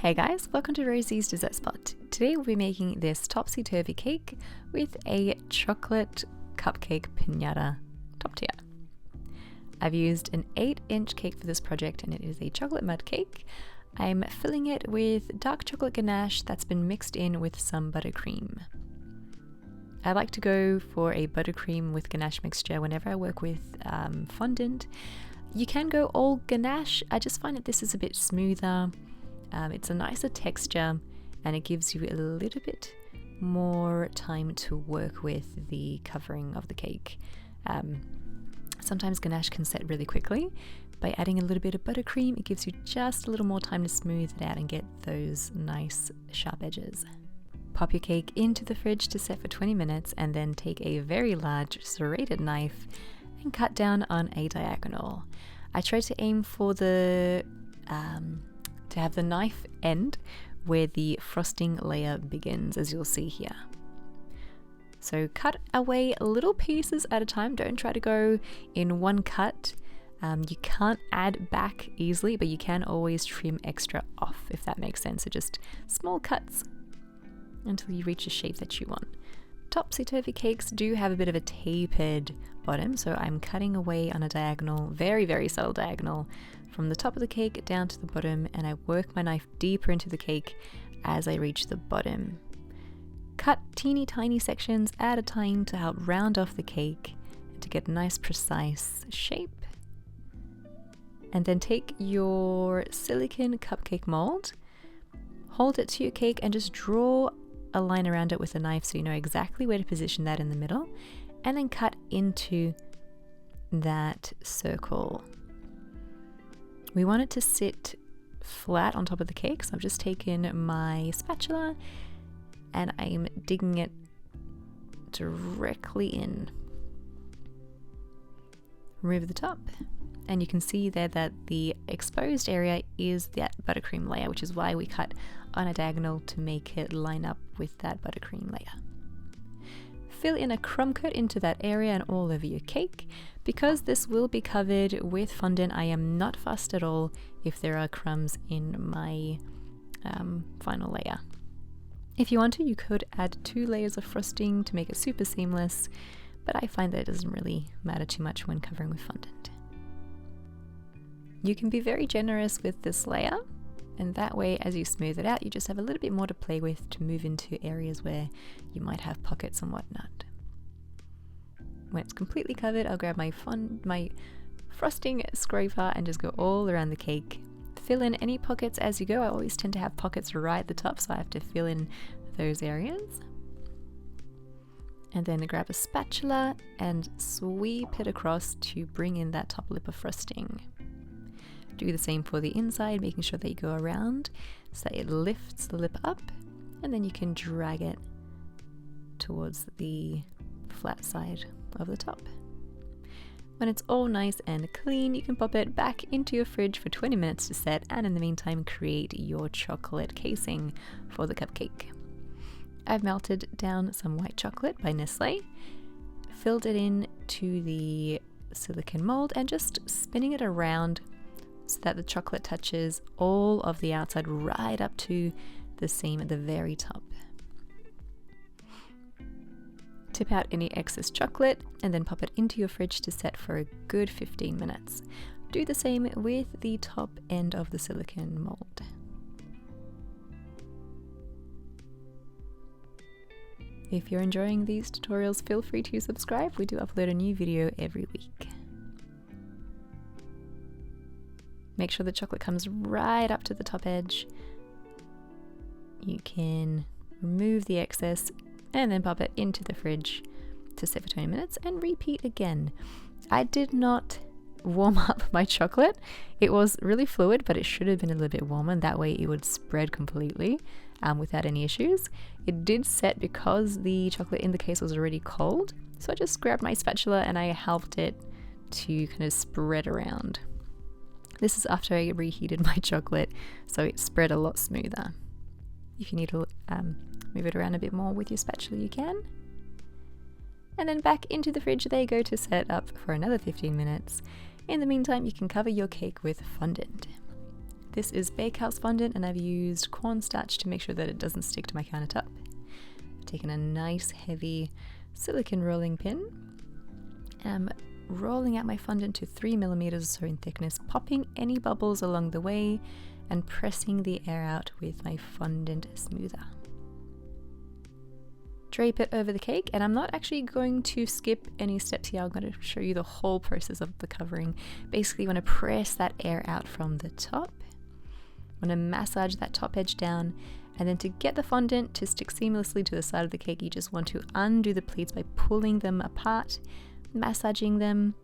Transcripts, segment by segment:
Hey guys, welcome to Rosie's Dessert Spot. Today we'll be making this Topsy Turvey cake with a chocolate cupcake piñata top tier. I've used an 8-inch cake for this project and it is a chocolate mud cake. I'm filling it with dark chocolate ganache that's been mixed in with some buttercream. I like to go for a buttercream with ganache mixture whenever I work with fondant. You can go all ganache, I just find that this is a bit smoother. It's a nicer texture and it gives you a little bit more time to work with the covering of the cake. Sometimes ganache can set really quickly. By adding a little bit of buttercream, it gives you just a little more time to smooth it out and get those nice sharp edges. Pop your cake into the fridge to set for 20 minutes and then take a very large serrated knife and cut down on a diagonal. I try to aim for to have the knife end where the frosting layer begins, as you'll see here. So cut away little pieces at a time. Don't try to go in one cut. You can't add back easily, but you can always trim extra off, if that makes sense. So just small cuts until you reach a shape that you want. Topsy Turvey cakes do have a bit of a tapered bottom, so I'm cutting away on a diagonal, very, very subtle diagonal, from the top of the cake down to the bottom, and I work my knife deeper into the cake as I reach the bottom. Cut teeny tiny sections at a time to help round off the cake and to get a nice precise shape. And then take your silicone cupcake mold, hold it to your cake and just draw a line around it with a knife so you know exactly where to position that in the middle, and then cut into that circle. We want it to sit flat on top of the cake, so I've just taken my spatula and I'm digging it directly in. Remove the top, and you can see there that the exposed area is that buttercream layer, which is why we cut on a diagonal to make it line up with that buttercream layer. Fill in a crumb coat into that area and all over your cake. Because this will be covered with fondant, I am not fussed at all if there are crumbs in my final layer. If you want to, you could add 2 layers of frosting to make it super seamless, but I find that it doesn't really matter too much when covering with fondant. You can be very generous with this layer, and that way as you smooth it out you just have a little bit more to play with to move into areas where you might have pockets and whatnot. When it's completely covered, I'll grab my frosting scraper and just go all around the cake. Fill in any pockets as you go. I always tend to have pockets right at the top, so I have to fill in those areas. And then grab a spatula and sweep it across to bring in that top lip of frosting. Do the same for the inside, making sure that you go around so that it lifts the lip up, and then you can drag it towards the flat side of the top. When it's all nice and clean, you can pop it back into your fridge for 20 minutes to set, and in the meantime create your chocolate casing for the cupcake. I've melted down some white chocolate by Nestle, filled it in to the silicone mold and just spinning it around so that the chocolate touches all of the outside right up to the seam at the very top. Tip out any excess chocolate and then pop it into your fridge to set for a good 15 minutes. Do the same with the top end of the silicone mold. If you're enjoying these tutorials, feel free to subscribe. We do upload a new video every week. Make sure the chocolate comes right up to the top edge. You can remove the excess and then pop it into the fridge to set for 20 minutes and repeat again. I did not warm up my chocolate. It was really fluid, but it should have been a little bit warmer, and that way it would spread completely without any issues. It did set because the chocolate in the case was already cold, so I just grabbed my spatula and I helped it to kind of spread around. This is after I reheated my chocolate, so it spread a lot smoother. If you need to move it around a bit more with your spatula, you can. And then back into the fridge they go to set up for another 15 minutes. In the meantime, you can cover your cake with fondant. This is Bakels fondant, and I've used cornstarch to make sure that it doesn't stick to my countertop. I've taken a nice heavy silicone rolling pin. I'm rolling out my fondant to 3 millimeters or so in thickness, popping any bubbles along the way and pressing the air out with my fondant smoother. Drape it over the cake, and I'm not actually going to skip any steps here. I'm going to show you the whole process of the covering. Basically, you want to press that air out from the top. I want to massage that top edge down, and then to get the fondant to stick seamlessly to the side of the cake, you just want to undo the pleats by pulling them apart, massaging them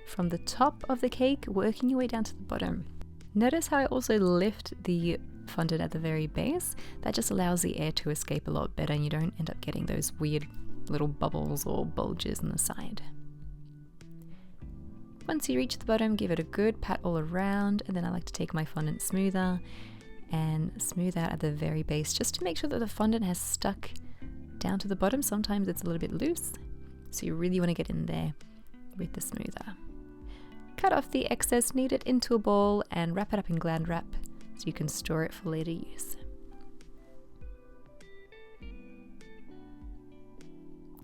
from the top of the cake, working your way down to the bottom. Notice how I also lift the fondant at the very base. That just allows the air to escape a lot better, and you don't end up getting those weird little bubbles or bulges on the side. Once you reach the bottom, give it a good pat all around, and then I like to take my fondant smoother and smooth out at the very base just to make sure that the fondant has stuck down to the bottom. Sometimes it's a little bit loose, so you really want to get in there with the smoother. Cut off the excess, knead it into a ball, and wrap it up in Glad wrap so you can store it for later use.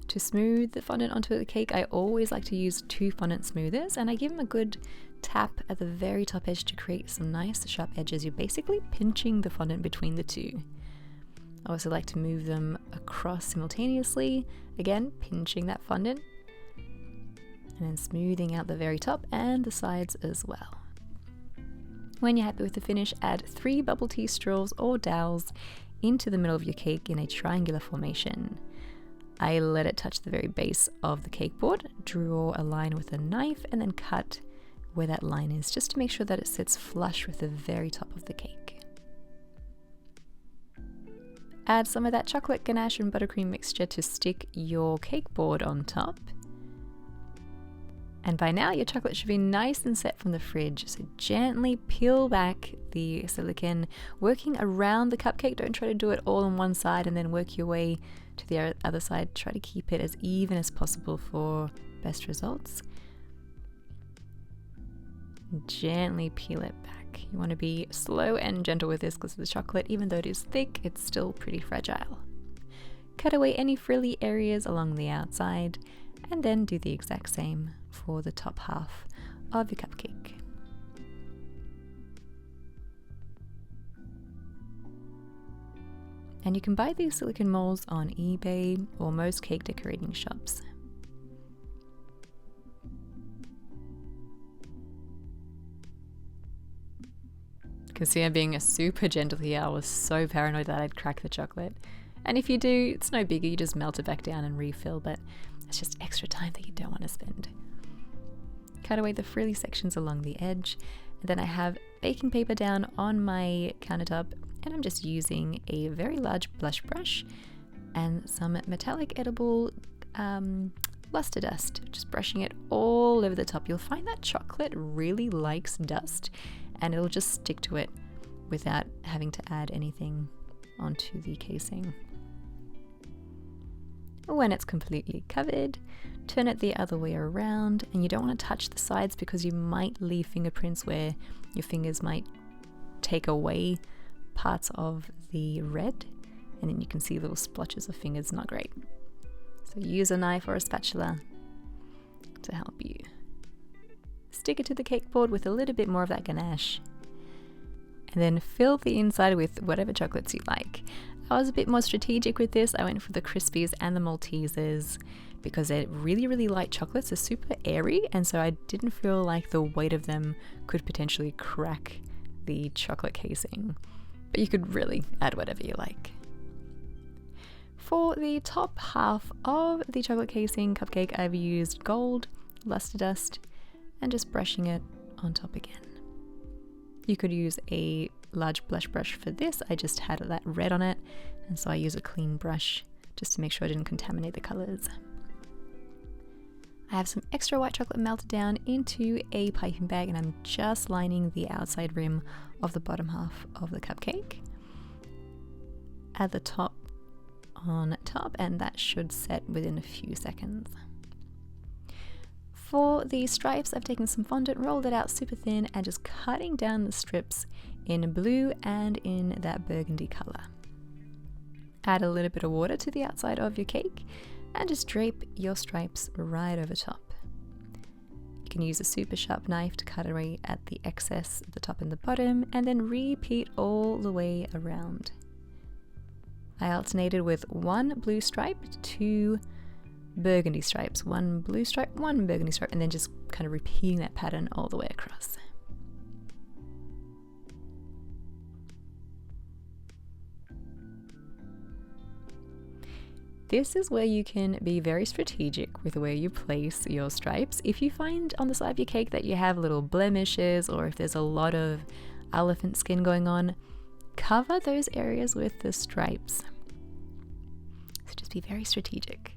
To smooth the fondant onto the cake, I always like to use 2 fondant smoothers, and I give them a good tap at the very top edge to create some nice sharp edges. You're basically pinching the fondant between the two. I also like to move them across simultaneously, again pinching that fondant, and then smoothing out the very top and the sides as well. When you're happy with the finish, add 3 bubble tea straws or dowels into the middle of your cake in a triangular formation. I let it touch the very base of the cake board, draw a line with a knife, and then cut where that line is, just to make sure that it sits flush with the very top of the cake. Add some of that chocolate ganache and buttercream mixture to stick your cake board on top. And by now your chocolate should be nice and set from the fridge, so gently peel back the silicone, working around the cupcake. Don't try to do it all on one side and then work your way to the other side. Try to keep it as even as possible for best results. Gently peel it back. You want to be slow and gentle with this because the chocolate, even though it is thick, it's still pretty fragile. Cut away any frilly areas along the outside, and then do the exact same for the top half of your cupcake. And you can buy these silicone molds on eBay or most cake decorating shops. You can see I'm being super gentle here. I was so paranoid that I'd crack the chocolate. And if you do, it's no biggie, you just melt it back down and refill, but it's just extra time that you don't want to spend. Cut away the frilly sections along the edge, and then I have baking paper down on my countertop, and I'm just using a very large blush brush and some metallic edible luster dust, just brushing it all over the top. You'll find that chocolate really likes dust, and it'll just stick to it without having to add anything onto the casing. When it's completely covered, turn it the other way around, and you don't want to touch the sides because you might leave fingerprints where your fingers might take away parts of the red, and then you can see little splotches of fingers. Not great. So use a knife or a spatula to help you. Stick it to the cake board with a little bit more of that ganache, and then fill the inside with whatever chocolates you like. I was a bit more strategic with this. I went for the Crispies and the Maltesers because they're really, really light chocolates. They're super airy, and so I didn't feel like the weight of them could potentially crack the chocolate casing. But you could really add whatever you like. For the top half of the chocolate casing cupcake, I've used gold luster dust and just brushing it on top again. You could use a large blush brush for this. I just had that red on it, and so I use a clean brush just to make sure I didn't contaminate the colors. I have some extra white chocolate melted down into a piping bag, and I'm just lining the outside rim of the bottom half of the cupcake. Add the top on top, and that should set within a few seconds. For the stripes, I've taken some fondant, rolled it out super thin, and just cutting down the strips in blue and in that burgundy color. Add a little bit of water to the outside of your cake and just drape your stripes right over top. You can use a super sharp knife to cut away at the excess at the top and the bottom, and then repeat all the way around. I alternated with 1 blue stripe, 2 burgundy stripes, 1 blue stripe, 1 burgundy stripe, and then just kind of repeating that pattern all the way across. This is where you can be very strategic with where you place your stripes. If you find on the side of your cake that you have little blemishes, or if there's a lot of elephant skin going on, cover those areas with the stripes. So just be very strategic.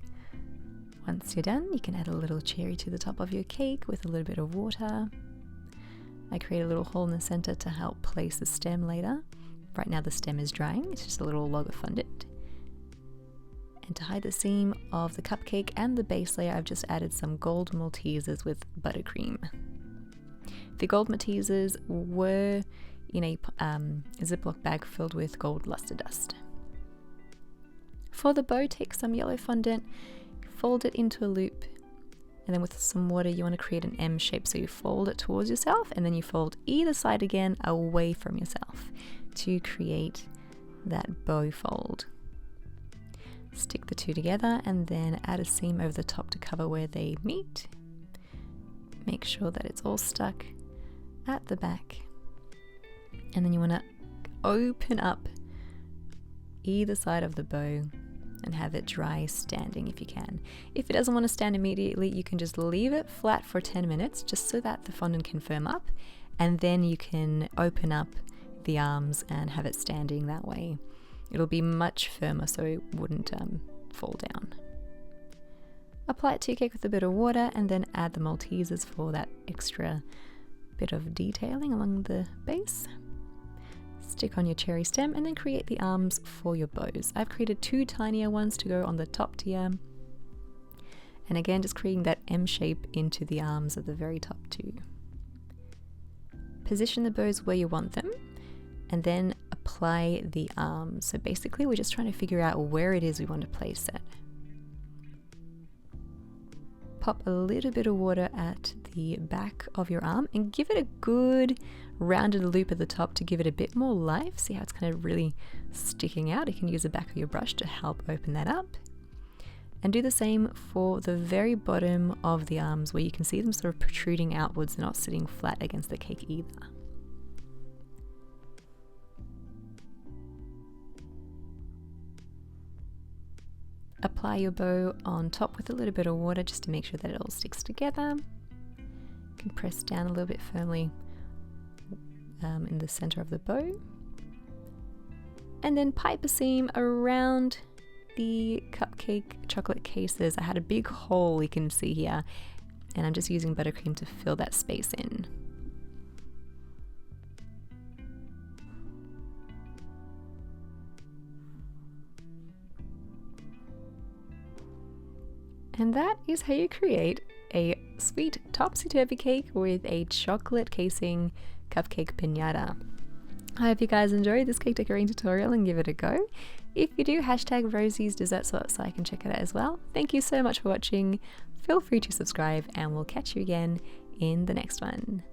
Once you're done, you can add a little cherry to the top of your cake with a little bit of water. I create a little hole in the center to help place the stem later. Right now the stem is drying, it's just a little log of fondant. And to hide the seam of the cupcake and the base layer, I've just added some gold Maltesers with buttercream. The gold Maltesers were in a Ziploc bag filled with gold luster dust. For the bow, take some yellow fondant, fold it into a loop, and then with some water you want to create an M shape, so you fold it towards yourself and then you fold either side again away from yourself to create that bow fold. Stick the two together and then add a seam over the top to cover where they meet. Make sure that it's all stuck at the back, and then you want to open up either side of the bow and have it dry standing if you can. If it doesn't want to stand immediately, you can just leave it flat for 10 minutes just so that the fondant can firm up, and then you can open up the arms and have it standing that way. It'll be much firmer so it wouldn't fall down. Apply it to your cake with a bit of water and then add the Maltesers for that extra bit of detailing along the base. Stick on your cherry stem and then create the arms for your bows. I've created 2 tinier ones to go on the top tier. And again, just creating that M shape into the arms at the very top too. Position the bows where you want them, and then apply the arms. So basically we're just trying to figure out where it is we want to place it. Pop a little bit of water at the back of your arm and give it a good rounded loop at the top to give it a bit more life. See how it's kind of really sticking out? You can use the back of your brush to help open that up. And do the same for the very bottom of the arms where you can see them sort of protruding outwards. They're not sitting flat against the cake either. Apply your bow on top with a little bit of water just to make sure that it all sticks together. You can press down a little bit firmly in the center of the bow. And then pipe a seam around the cupcake chocolate cases. I had a big hole you can see here, and I'm just using buttercream to fill that space in. And that is how you create a sweet topsy-turvy cake with a chocolate casing cupcake piñata. I hope you guys enjoyed this cake decorating tutorial and give it a go. If you do, hashtag Rosie's Dessert Sauce so I can check it out as well. Thank you so much for watching. Feel free to subscribe and we'll catch you again in the next one.